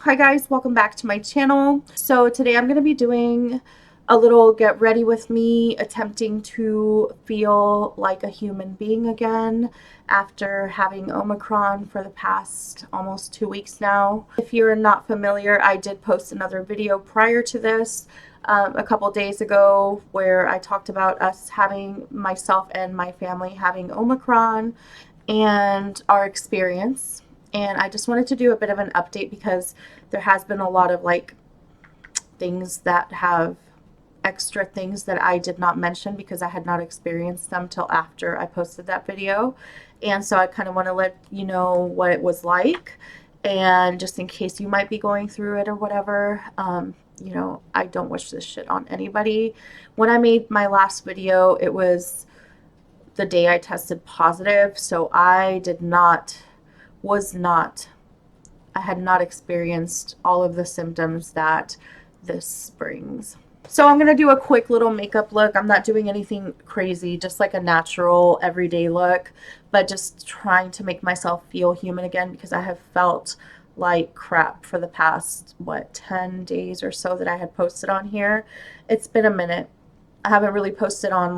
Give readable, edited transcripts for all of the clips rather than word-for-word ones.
Hi guys, welcome back to my channel. So today I'm going to be doing a little get ready with me, attempting to feel like a human being again after having Omicron for the past almost 2 weeks now. If you're not familiar, I did post another video prior to this a couple days ago where I talked about myself and my family having Omicron and our experience. And I just wanted to do a bit of an update because there has been a lot of things that have extra things that I did not mention because I had not experienced them till after I posted that video. And so I kind of want to let you know what it was like, and just in case you might be going through it or whatever. I don't wish this shit on anybody. When I made my last video, it was the day I tested positive, so I had not experienced all of the symptoms that this brings. So I'm going to do a quick little makeup look. I'm not doing anything crazy, just like a natural everyday look, but just trying to make myself feel human again because I have felt like crap for the past 10 days or so that I had posted on here. It's been a minute. I haven't really posted on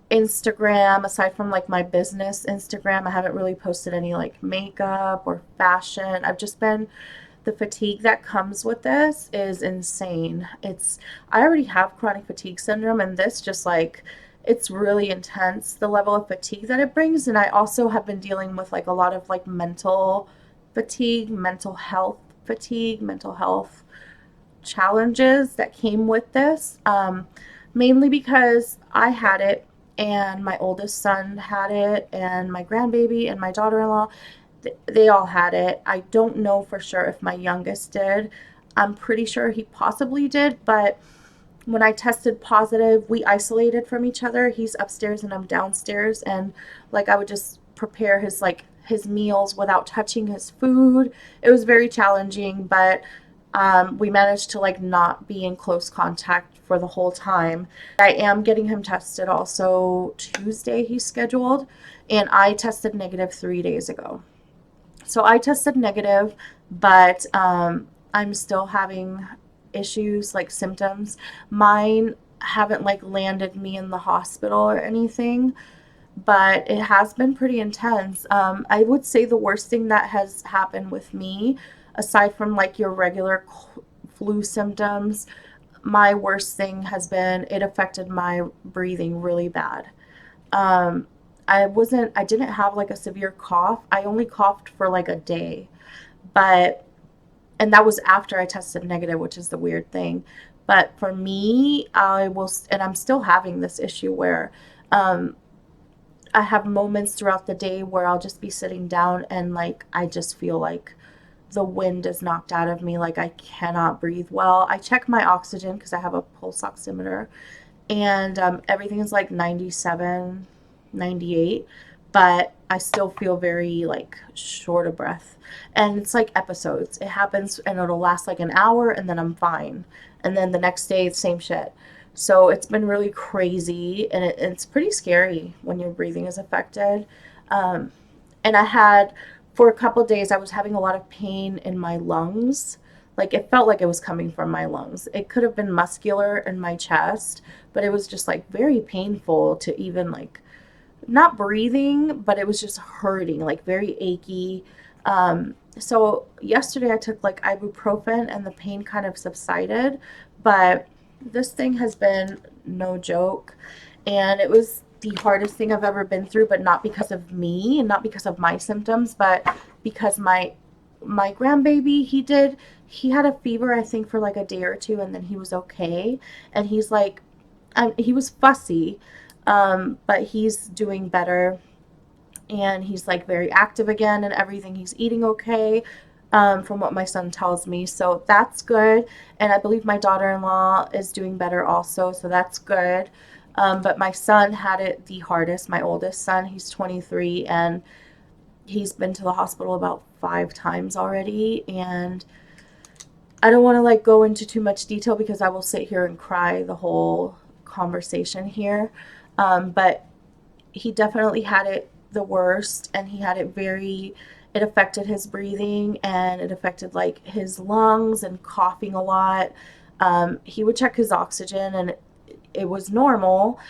Instagram, aside from my business Instagram. I haven't really posted any makeup or fashion. The fatigue that comes with this is insane. I already have chronic fatigue syndrome, and this just it's really intense, the level of fatigue that it brings. And I also have been dealing with a lot of mental fatigue, mental health fatigue, mental health challenges that came with this, mainly because I had it, and my oldest son had it, and my grandbaby and my daughter-in-law, they all had it. I don't know for sure if my youngest did. I'm pretty sure he possibly did, but when I tested positive, we isolated from each other. He's upstairs and I'm downstairs, and I would just prepare his meals without touching his food. It was very challenging, but we managed to not be in close contact for the whole time. I am getting him tested also Tuesday, he's scheduled, and I tested negative 3 days ago. So I tested negative, but I'm still having issues, symptoms. Mine haven't landed me in the hospital or anything, but it has been pretty intense. I would say the worst thing that has happened with me, aside from your regular flu symptoms, my worst thing has been it affected my breathing really bad. Um, I didn't have a severe cough. I only coughed for a day, but, and that was after I tested negative, which is the weird thing. But for me, and I'm still having this issue where, I have moments throughout the day where I'll just be sitting down and I just feel like the wind is knocked out of me. I cannot breathe well. I check my oxygen because I have a pulse oximeter, and everything is 97, 98, but I still feel very short of breath. And it's episodes. It happens and it'll last an hour, and then I'm fine. And then the next day, same shit. So it's been really crazy, and it's pretty scary when your breathing is affected. Um, and for a couple days, I was having a lot of pain in my lungs. It felt like it was coming from my lungs. It could have been muscular in my chest, but it was just very painful to even not breathing, but it was just hurting, very achy. So yesterday I took ibuprofen, and the pain kind of subsided, but this thing has been no joke, and it was the hardest thing I've ever been through, but not because of me and not because of my symptoms, but because my grandbaby, he had a fever, I think, for a day or two, and then he was okay. And he was fussy, but he's doing better, and he's very active again and everything. He's eating okay, from what my son tells me, so that's good. And I believe my daughter-in-law is doing better also, so that's good. But my son had it the hardest. My oldest son, he's 23, and he's been to the hospital about 5 times already. And I don't want to go into too much detail because I will sit here and cry the whole conversation here. But he definitely had it the worst, and he had it very it affected his breathing, and it affected like his lungs and coughing a lot. He would check his oxygen, and it was normal,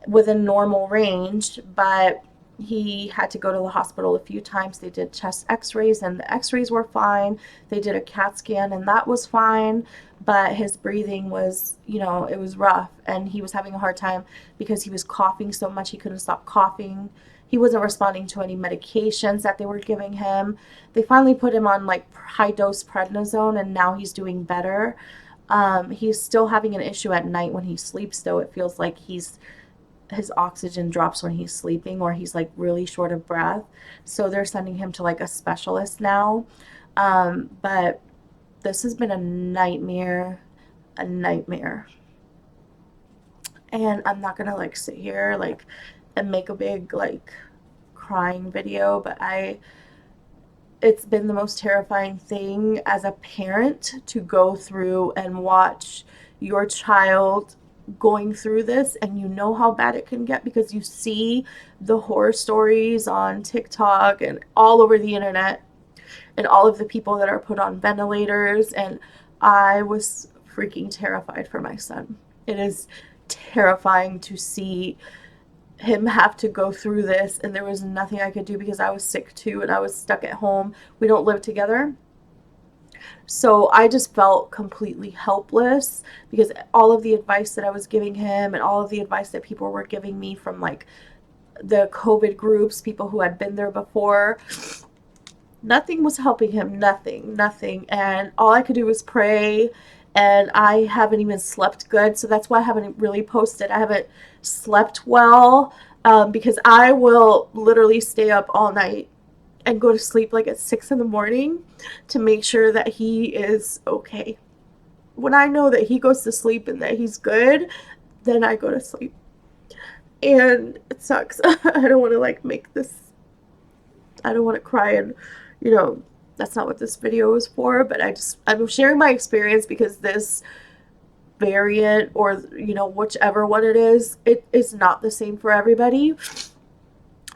within normal range, but he had to go to the hospital a few times. They did chest x-rays, and the x-rays were fine. They did a CAT scan, and that was fine, but his breathing was, it was rough, and he was having a hard time because he was coughing so much he couldn't stop coughing. He wasn't responding to any medications that they were giving him. They finally put him on like high dose prednisone, and now he's doing better. He's still having an issue at night when he sleeps, though. It feels like his oxygen drops when he's sleeping, or he's like really short of breath. So they're sending him to like a specialist now. But this has been a nightmare, a nightmare. And I'm not gonna like sit here like and make a big like crying video, but it's been the most terrifying thing as a parent to go through and watch your child going through this, and you know how bad it can get because you see the horror stories on TikTok and all over the internet, and all of the people that are put on ventilators, and I was freaking terrified for my son. It is terrifying to see him have to go through this, and there was nothing I could do because I was sick too, and I was stuck at home. We don't live together. So I just felt completely helpless because all of the advice that I was giving him, and all of the advice that people were giving me from like the COVID groups, people who had been there before, nothing was helping him. Nothing. And all I could do was pray, and I haven't even slept good. So that's why I haven't really posted. I haven't slept well, because I will literally stay up all night and go to sleep like at 6 in the morning to make sure that he is okay. When I know that he goes to sleep and that he's good, then I go to sleep. And it sucks. I don't want to like make this, I don't want to cry, and that's not what this video is for, but I'm sharing my experience because this variant, or whichever one it is not the same for everybody.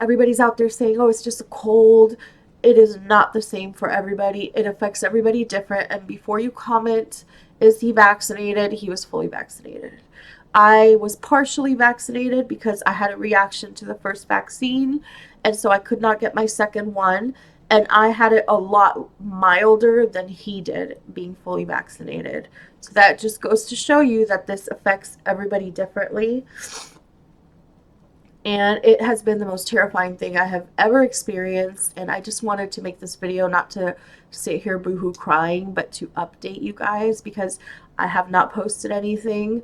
Everybody's out there saying, oh, it's just a cold. It is not the same for everybody. It affects everybody different. And before you comment, is he vaccinated? He was fully vaccinated. I was partially vaccinated because I had a reaction to the first vaccine, and so I could not get my second one. And I had it a lot milder than he did, being fully vaccinated. So that just goes to show you that this affects everybody differently. And it has been the most terrifying thing I have ever experienced. And I just wanted to make this video not to sit here boohoo crying, but to update you guys, because I have not posted anything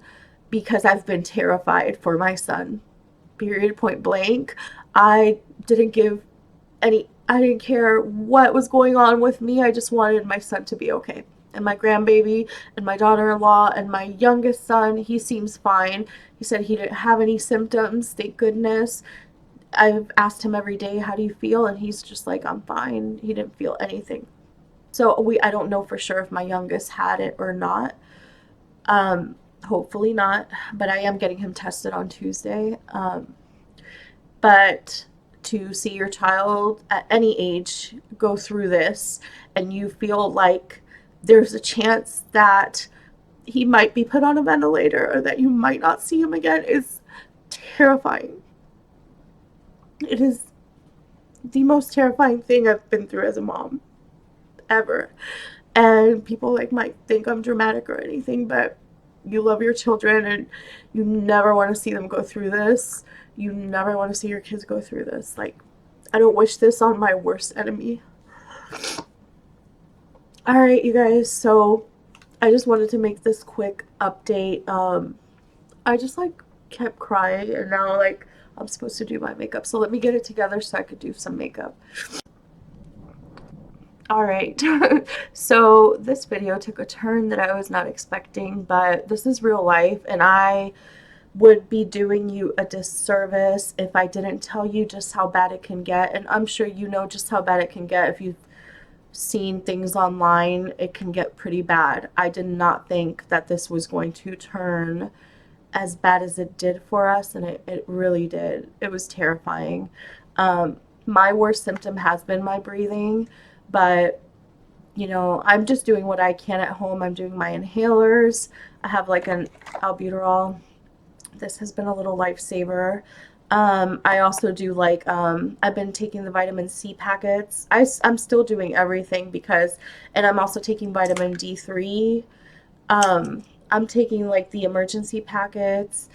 because I've been terrified for my son. Period, point blank. I didn't care what was going on with me. I just wanted my son to be okay. And my grandbaby and my daughter-in-law and my youngest son, he seems fine. He said he didn't have any symptoms, thank goodness. I've asked him every day, how do you feel? And he's just like, I'm fine. He didn't feel anything. So I don't know for sure if my youngest had it or not. Hopefully not, but I am getting him tested on Tuesday. But to see your child at any age go through this, and you feel like there's a chance that he might be put on a ventilator, or that you might not see him again, is terrifying. It is the most terrifying thing I've been through as a mom ever. And people like might think I'm dramatic or anything, but you love your children, and you never want to see them go through this. You never want to see your kids go through this. Like, I don't wish this on my worst enemy. Alright, you guys, so I just wanted to make this quick update. I just like kept crying, and now like I'm supposed to do my makeup, so let me get it together so I could do some makeup. Alright, so this video took a turn that I was not expecting, but this is real life, and I would be doing you a disservice if I didn't tell you just how bad it can get. And I'm sure you know just how bad it can get if you've seen things online. It can get pretty bad. I did not think that this was going to turn as bad as it did for us, and it really did. It was terrifying. My worst symptom has been my breathing. But, you know, I'm just doing what I can at home. I'm doing my inhalers. I have like an albuterol. This has been a little lifesaver. I also do like, I've been taking the vitamin C packets. I'm still doing everything because, and I'm also taking vitamin D3. I'm taking like the emergency packets.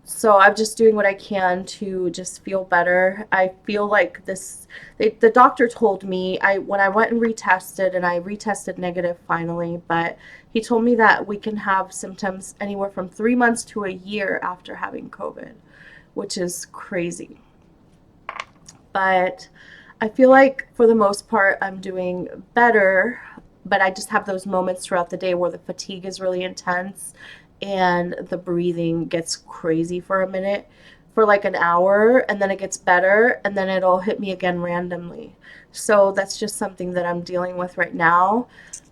So I'm just doing what I can to just feel better. I feel like the doctor told me, when I went and retested, and I retested negative finally, but he told me that we can have symptoms anywhere from 3 months to a year after having COVID, which is crazy. But I feel like for the most part I'm doing better, but I just have those moments throughout the day where the fatigue is really intense and the breathing gets crazy for a minute, for like an hour, and then it gets better, and then it'll hit me again randomly. So that's just something that I'm dealing with right now.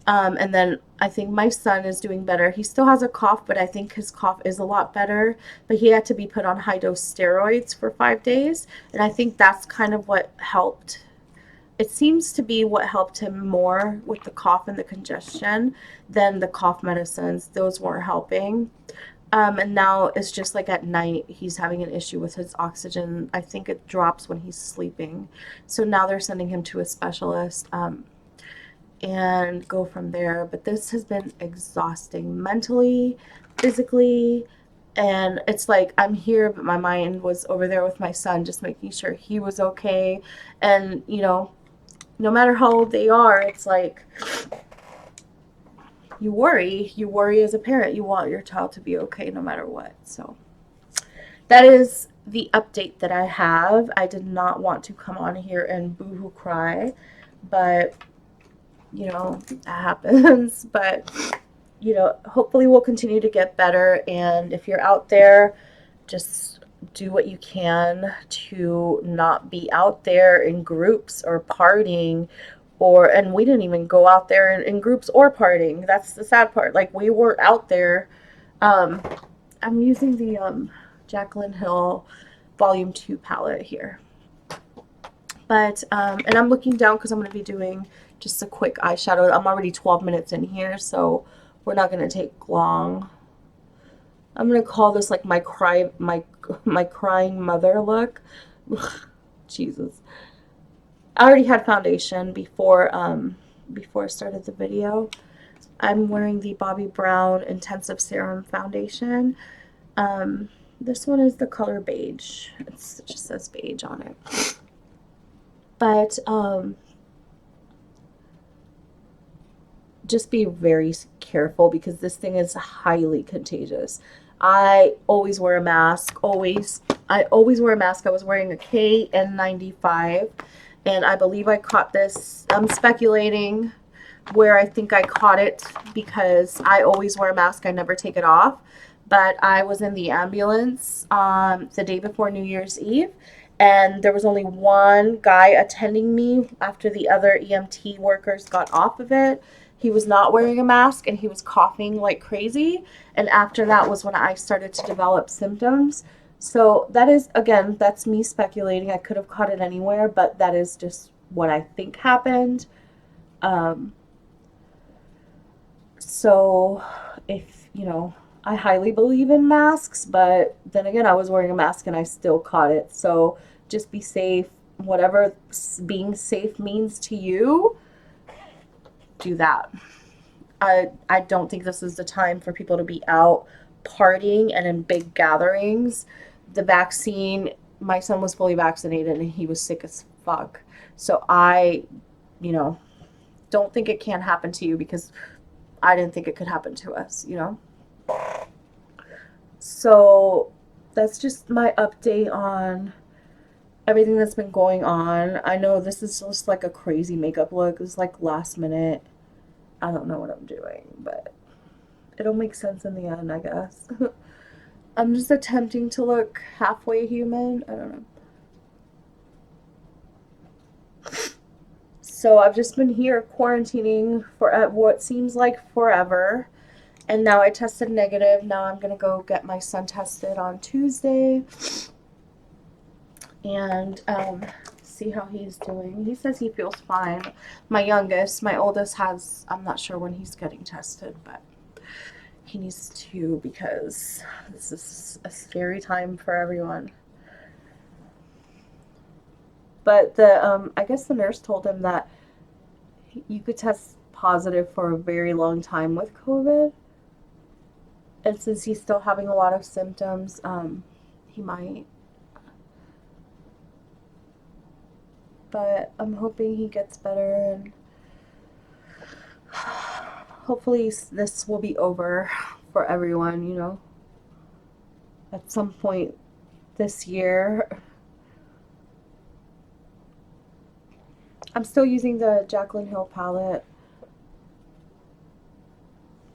And then I think my son is doing better. He still has a cough, but I think his cough is a lot better. But he had to be put on high dose steroids for 5 days. And I think that's kind of what helped. It seems to be what helped him more with the cough and the congestion than the cough medicines. Those weren't helping. And now it's just like at night, he's having an issue with his oxygen. I think it drops when he's sleeping. So now they're sending him to a specialist. And go from there. But this has been exhausting mentally, physically, and it's like I'm here, but my mind was over there with my son, just making sure he was okay. And, you know, no matter how old they are, it's like you worry as a parent. You want your child to be okay no matter what. So that is the update that I have. I did not want to come on here and boohoo cry, but you know, that happens. But, you know, hopefully we'll continue to get better. And if you're out there, just do what you can to not be out there in groups or partying. And we didn't even go out there in groups or partying. That's the sad part. Like, we were out there. I'm using the Jaclyn Hill Volume 2 palette here. But, and I'm looking down because I'm going to be doing just a quick eyeshadow. I'm already 12 minutes in here, so we're not going to take long. I'm going to call this like my crying mother look. Jesus. I already had foundation before I started the video. I'm wearing the Bobbi Brown Intensive Serum Foundation. This one is the color beige. It just says beige on it. But just be very careful because this thing is highly contagious. I always wear a mask. I always wear a mask. I was wearing a KN95, and I believe I caught this. I'm speculating where I think I caught it because I always wear a mask. I never take it off. But I was in the ambulance the day before New Year's Eve, and there was only one guy attending me after the other EMT workers got off of it. He was not wearing a mask and he was coughing like crazy. And after that was when I started to develop symptoms. So that is, again, that's me speculating. I could have caught it anywhere, but that is just what I think happened. So if, you know, I highly believe in masks, but then again, I was wearing a mask and I still caught it. So just be safe. Whatever being safe means to you, do that. I don't think this is the time for people to be out partying and in big gatherings. The vaccine, my son was fully vaccinated and he was sick as fuck. So I, you know, don't think it can happen to you because I didn't think it could happen to us, you know? So that's just my update on everything that's been going on. I know this is just like a crazy makeup look. It's like last minute. I don't know what I'm doing, but it'll make sense in the end, I guess. I'm just attempting to look halfway human. I don't know. So I've just been here quarantining for what seems like forever. And now I tested negative. Now I'm going to go get my son tested on Tuesday. And see how he's doing. He says he feels fine. My youngest, my oldest has, I'm not sure when he's getting tested, but he needs to because this is a scary time for everyone. But I guess the nurse told him that you could test positive for a very long time with COVID. And since he's still having a lot of symptoms, he might. But I'm hoping he gets better, and hopefully this will be over for everyone, you know, at some point this year. I'm still using the Jaclyn Hill palette.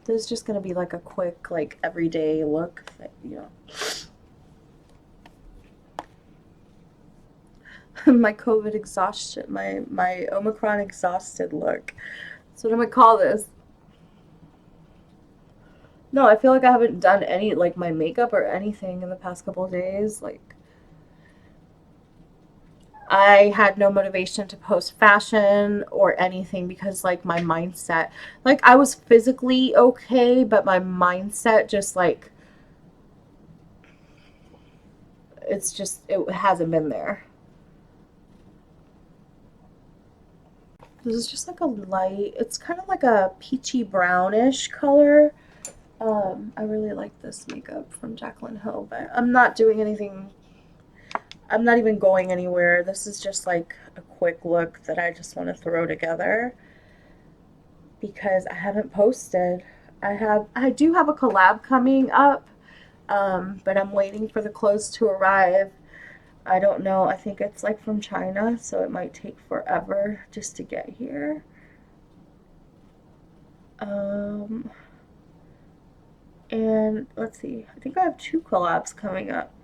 This is just going to be like a quick, like, everyday look, that, you know. My COVID exhaustion, my Omicron exhausted look. That's what I'm going to call this. No, I feel like I haven't done any, like, my makeup or anything in the past couple of days. Like, I had no motivation to post fashion or anything because, like, my mindset, like, I was physically okay, but my mindset just, like, it's just, it hasn't been there. This is just like a light, it's kind of like a peachy brownish color. I really like this makeup from Jaclyn Hill, but I'm not doing anything. I'm not even going anywhere. This is just like a quick look that I just want to throw together because I haven't posted. I do have a collab coming up, but I'm waiting for the clothes to arrive. I don't know. I think it's like from China, so it might take forever just to get here. And let's see. I think I have 2 collabs coming up.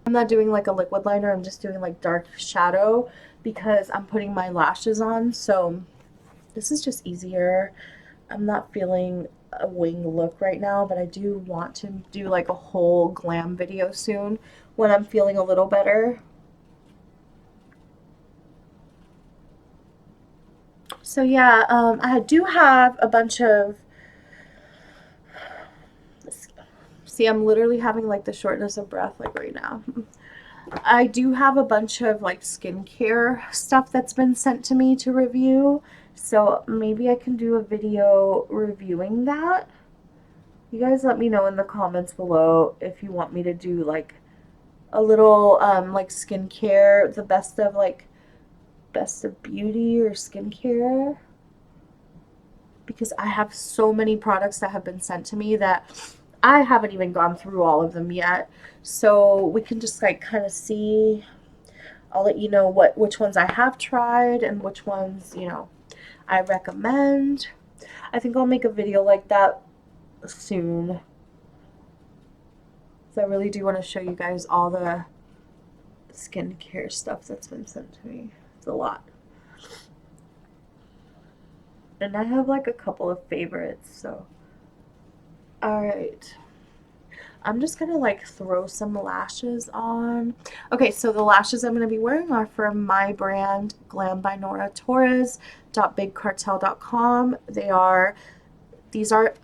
I'm not doing like a liquid liner. I'm just doing like dark shadow because I'm putting my lashes on. So this is just easier. I'm not feeling a wing look right now, but I do want to do like a whole glam video soon when I'm feeling a little better. So yeah, I do have a bunch of, see, I'm literally having like the shortness of breath like right now. I do have a bunch of like skincare stuff that's been sent to me to review. So maybe I can do a video reviewing that. You guys let me know in the comments below if you want me to do like a little like skincare, the best of like best of beauty or skincare. Because I have so many products that have been sent to me that I haven't even gone through all of them yet. So we can just like kind of see. I'll let you know which ones I have tried and which ones, you know, I recommend. I think I'll make a video like that soon. So I really do want to show you guys all the skincare stuff that's been sent to me. It's a lot. And I have like a couple of favorites, so. Alright. I'm just gonna like throw some lashes on. Okay, so the lashes I'm gonna be wearing are from my brand, Glam by Nora Torres, .bigcartel.com. These are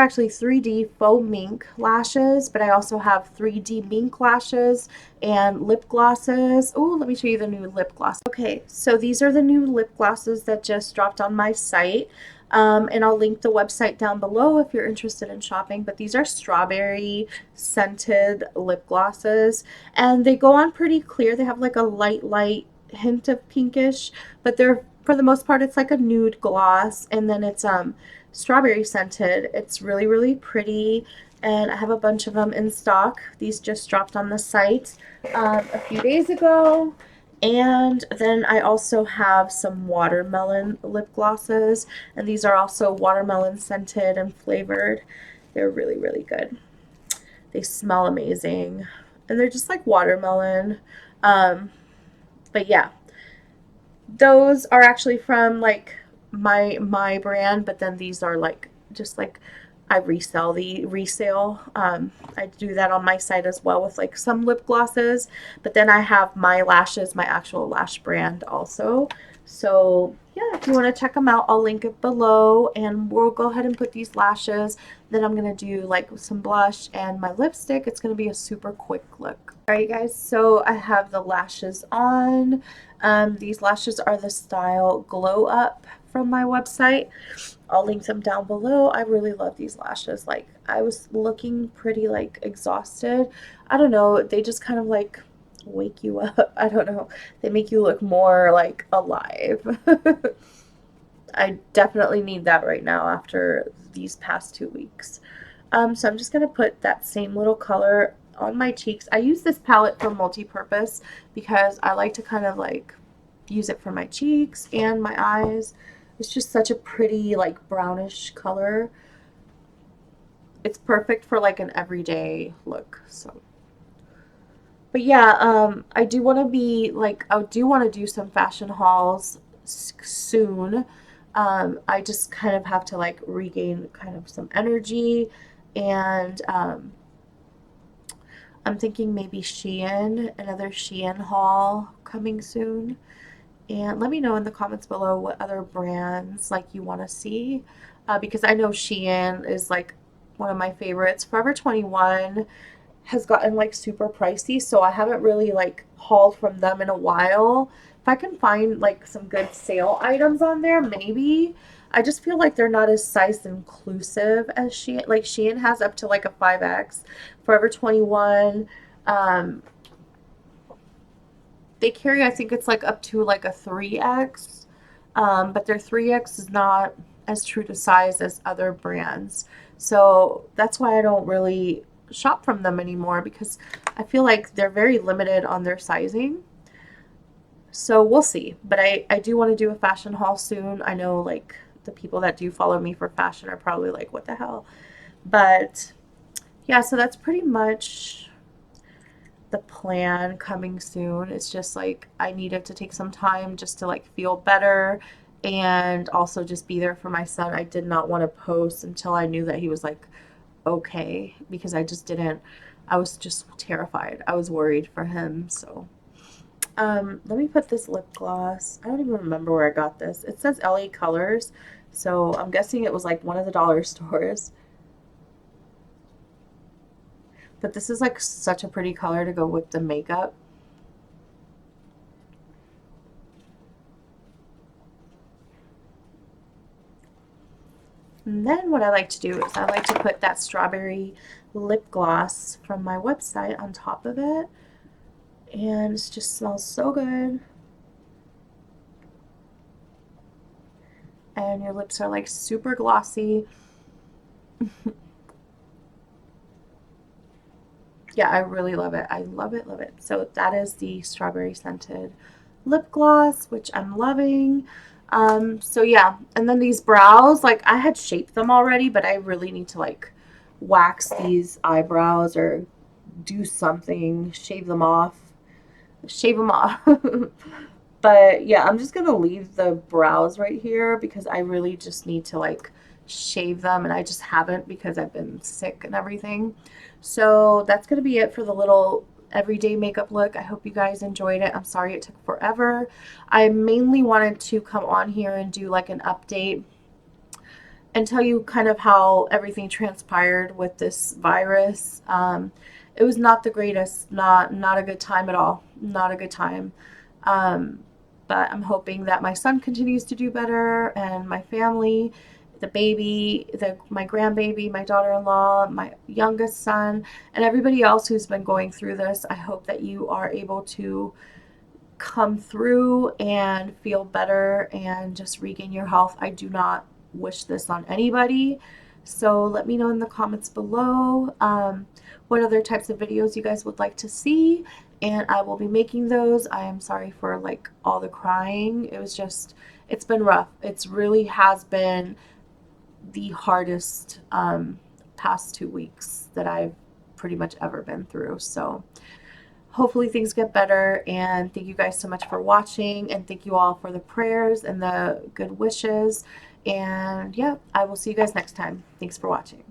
actually 3D faux mink lashes, but I also have 3D mink lashes and lip glosses. Oh, let me show you the new lip gloss. Okay, so these are the new lip glosses that just dropped on my site. And I'll link the website down below if you're interested in shopping. But these are strawberry scented lip glosses, and they go on pretty clear. They have like a light hint of pinkish, but they're, for the most part, it's like a nude gloss, and then it's strawberry scented. It's really pretty, and I have a bunch of them in stock. These just dropped on the site a few days ago. And then I also have some watermelon lip glosses, and these are also watermelon scented and flavored. They're really good. They smell amazing, and they're just like watermelon. But yeah, those are actually from like my brand, but then these are like just like I resale. I do that on my site as well with like some lip glosses, but then I have my lashes, my actual lash brand also. So yeah, if you want to check them out, I'll link it below, and we'll go ahead and put these lashes. Then I'm going to do like some blush and my lipstick. It's going to be a super quick look. All right, guys, so I have the lashes on. These lashes are the style Glow Up from my website. I'll link them down below. I really love these lashes. Like, I was looking pretty like exhausted. I don't know, they just kind of like wake you up. I don't know. They make you look more like alive. I definitely need that right now after these past 2 weeks. So I'm just going to put that same little color on my cheeks. I use this palette for multi-purpose because I like to kind of like use it for my cheeks and my eyes. It's just such a pretty like brownish color. It's perfect for like an everyday look. So, but yeah, I do want to be like, I do want to do some fashion hauls soon. I just kind of have to like regain kind of some energy, and I'm thinking maybe Shein, another Shein haul coming soon. And let me know in the comments below what other brands like you want to see, because I know Shein is like one of my favorites. Forever 21 has gotten like super pricey, so I haven't really like hauled from them in a while. If I can find like some good sale items on there, maybe. I just feel like they're not as size inclusive as Shein. Like Shein has up to like a 5X. Forever 21, um, they carry, I think it's like up to like a 3X, but their 3X is not as true to size as other brands. So that's why I don't really shop from them anymore, because I feel like they're very limited on their sizing. So we'll see. But I do want to do a fashion haul soon. I know like the people that do follow me for fashion are probably like, what the hell? But yeah, so that's pretty much the plan coming soon. It's just like I needed to take some time just to like feel better and also just be there for my son. I did not want to post until I knew that he was like okay, because I just didn't, I was just terrified. I was worried for him. So let me put this lip gloss. I don't even remember where I got this. It says LA Colors, so I'm guessing it was like one of the dollar stores. But this is like such a pretty color to go with the makeup. And then what I like to do is I like to put that strawberry lip gloss from my website on top of it. And it just smells so good. And your lips are like super glossy. Yeah, I really love it. I love it, love it. So that is the strawberry scented lip gloss, which I'm loving. So yeah, and then these brows, like I had shaped them already, but I really need to like wax these eyebrows or do something, shave them off. But yeah, I'm just gonna leave the brows right here because I really just need to like shave them, and I just haven't because I've been sick and everything. So that's gonna be it for the little everyday makeup look. I hope you guys enjoyed it. I'm sorry it took forever. I mainly wanted to come on here and do like an update and tell you kind of how everything transpired with this virus. It was not the greatest, not a good time at all, not a good time. Um, but I'm hoping that my son continues to do better, and my family, the baby, my grandbaby, my daughter-in-law, my youngest son, and everybody else who's been going through this. I hope that you are able to come through and feel better and just regain your health. I do not wish this on anybody. So let me know in the comments below what other types of videos you guys would like to see, and I will be making those. I am sorry for like all the crying. It was just, it's been rough. It's really has been the hardest past 2 weeks that I've pretty much ever been through. So hopefully things get better, and thank you guys so much for watching, and thank you all for the prayers and the good wishes. And yeah, I will see you guys next time. Thanks for watching.